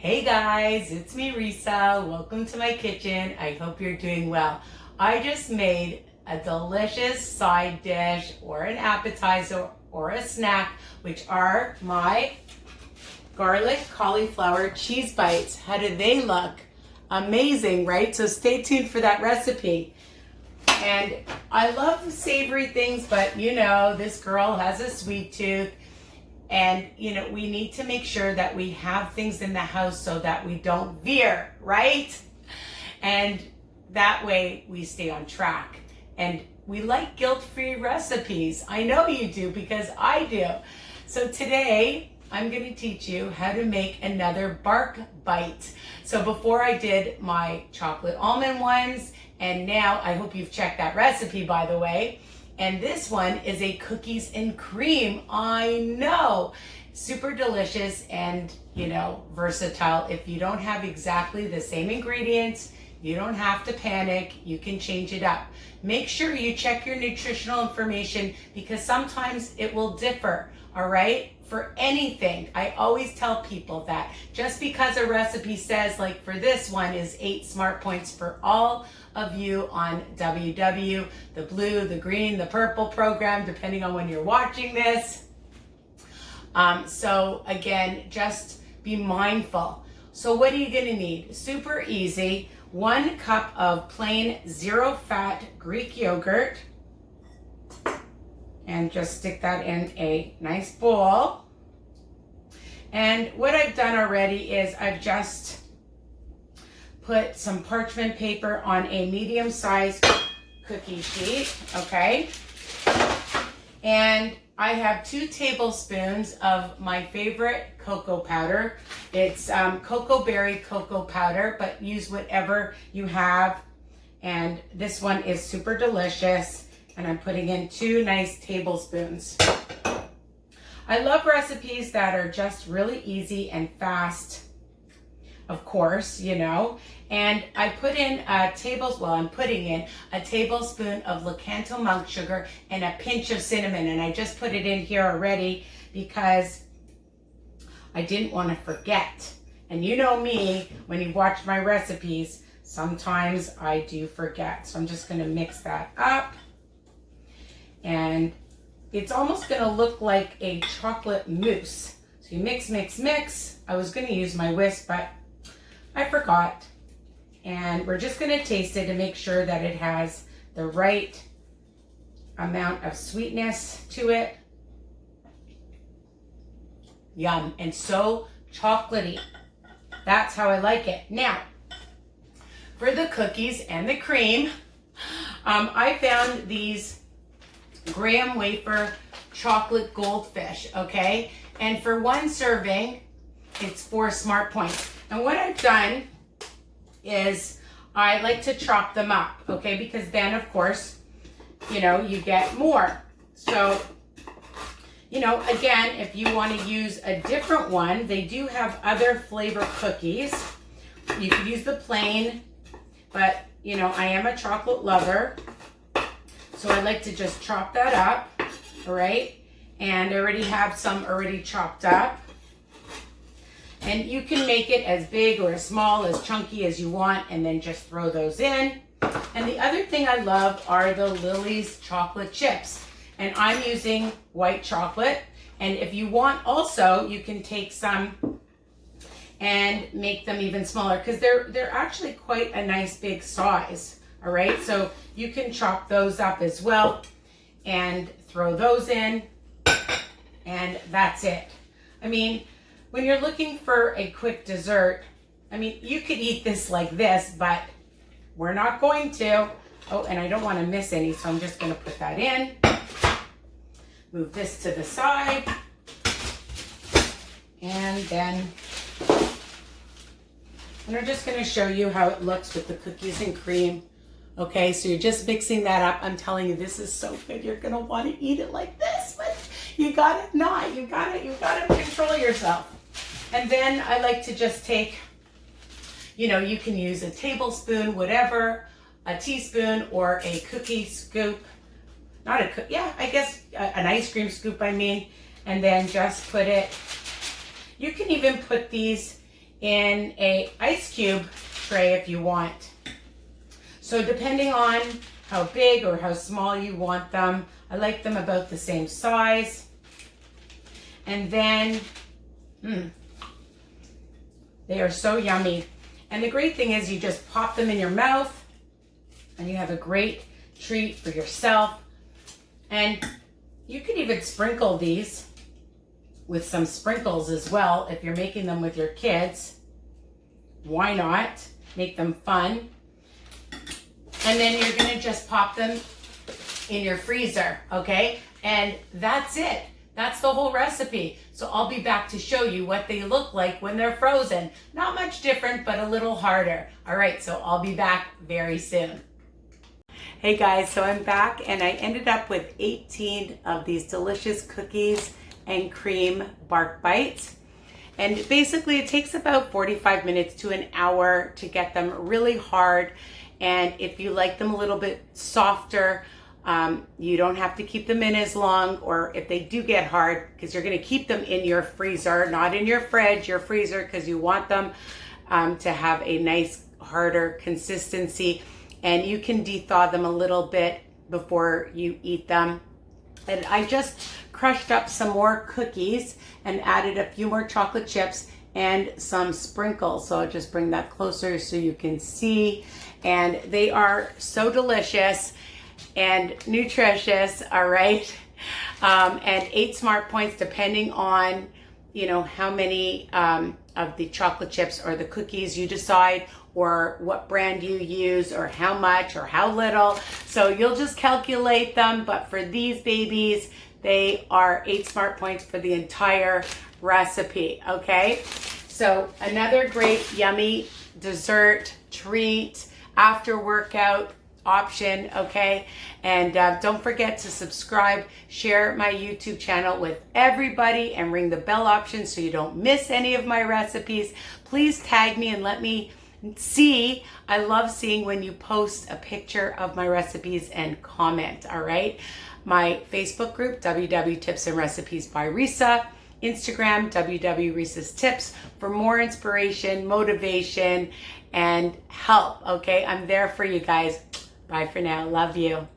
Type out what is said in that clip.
Hey guys, it's me Risa. Welcome to my kitchen. I hope you're doing well. I just made a delicious side dish or an appetizer or a snack, which are my garlic cauliflower cheese bites. How do they look? Amazing, right? So stay tuned for that recipe. And I love savory things, but you know, this girl has a sweet tooth. And, you know, we need to make sure that we have things in the house so that we don't veer, right? And that way we stay on track. And we like guilt-free recipes. I know you do because I do. So today I'm going to teach you how to make another bark bite. So before I did my chocolate almond ones, and now I hope you've checked that recipe, by the way. And this one is a cookies and cream. I know, super delicious and, you know, versatile. If you don't have exactly the same ingredients, you don't have to panic. You can change it up. Make sure you check your nutritional information because sometimes it will differ, all right? For anything, I always tell people that just because a recipe says, like for this one is 8 smart points for all of you on WW, the blue, the green, the purple program, depending on when you're watching this. So again, just be mindful. So what are you gonna need? Super easy. 1 cup of plain 0-fat Greek yogurt. And just stick that in a nice bowl. And what I've done already is I've just put some parchment paper on a medium-sized cookie sheet, okay? And I have 2 tablespoons of my favorite cocoa powder. It's cocoa berry cocoa powder, but use whatever you have. And this one is super delicious. And I'm putting in 2 nice tablespoons. I love recipes that are just really easy and fast, of course, you know. And I put in I'm putting in a tablespoon of Lakanto monk sugar and a pinch of cinnamon. And I just put it in here already because I didn't want to forget. And you know me, when you watch my recipes, sometimes I do forget. So I'm just going to mix that up. And it's almost going to look like a chocolate mousse. So you mix, mix, mix. I was going to use my whisk, but I forgot. And we're just going to taste it to make sure that it has the right amount of sweetness to it. Yum, and so chocolatey. That's how I like it. Now, for the cookies and the cream, I found these graham wafer chocolate goldfish, okay? And for 1 serving, it's 4 smart points. And what I've done is I like to chop them up, okay? Because then, of course, you know, you get more. So, you know, again, if you want to use a different one, they do have other flavor cookies. You could use the plain, but, you know, I am a chocolate lover. So I like to just chop that up, all right? And I already have some already chopped up. And you can make it as big or as small, as chunky as you want, and then just throw those in. And the other thing I love are the Lily's chocolate chips. And I'm using white chocolate. And if you want also, you can take some and make them even smaller because they're actually quite a nice big size. All right, so you can chop those up as well and throw those in, and that's it. I mean, when you're looking for a quick dessert, I mean, you could eat this like this, but we're not going to. Oh, and I don't want to miss any, so I'm just going to put that in. Move this to the side. And then, and I'm just going to show you how it looks with the cookies and cream. Okay, so you're just mixing that up. I'm telling you, this is so good. You're gonna want to eat it like this, but you gotta not. You gotta control yourself. And then I like to just take, you know, you can use a tablespoon, whatever, a teaspoon, or a cookie scoop. Not a, yeah, I guess an ice cream scoop, I mean. And then just put it, you can even put these in a ice cube tray if you want. So depending on how big or how small you want them, I like them about the same size. And then, they are so yummy. And the great thing is you just pop them in your mouth and you have a great treat for yourself. And you can even sprinkle these with some sprinkles as well if you're making them with your kids. Why not? Make them fun. And then you're gonna just pop them in your freezer, okay? And that's it. That's the whole recipe. So I'll be back to show you what they look like when they're frozen. Not much different, but a little harder. All right, so I'll be back very soon. Hey guys, so I'm back and I ended up with 18 of these delicious cookies and cream bark bites. And basically it takes about 45 minutes to an hour to get them really hard. And if you like them a little bit softer, you don't have to keep them in as long, or if they do get hard, because you're going to keep them in your freezer, not in your fridge, your freezer, because you want them to have a nice harder consistency. And you can de-thaw them a little bit before you eat them. And I just crushed up some more cookies and added a few more chocolate chips and some sprinkles. So I'll just bring that closer so you can see. And they are so delicious and nutritious, all right? And 8 smart points depending on, you know, how many of the chocolate chips or the cookies you decide, or what brand you use, or how much or how little. So you'll just calculate them, but for these babies, they are 8 smart points for the entire recipe, okay? So another great yummy dessert treat after workout option, okay? And don't forget to subscribe, share my YouTube channel with everybody, and ring the bell option so you don't miss any of my recipes. Please tag me and let me see. I love seeing when you post a picture of my recipes and comment, all right? My Facebook group, WW Tips and Recipes by Risa. Instagram, WW Risa's Tips, for more inspiration, motivation, and help, okay? I'm there for you guys. Bye for now. Love you.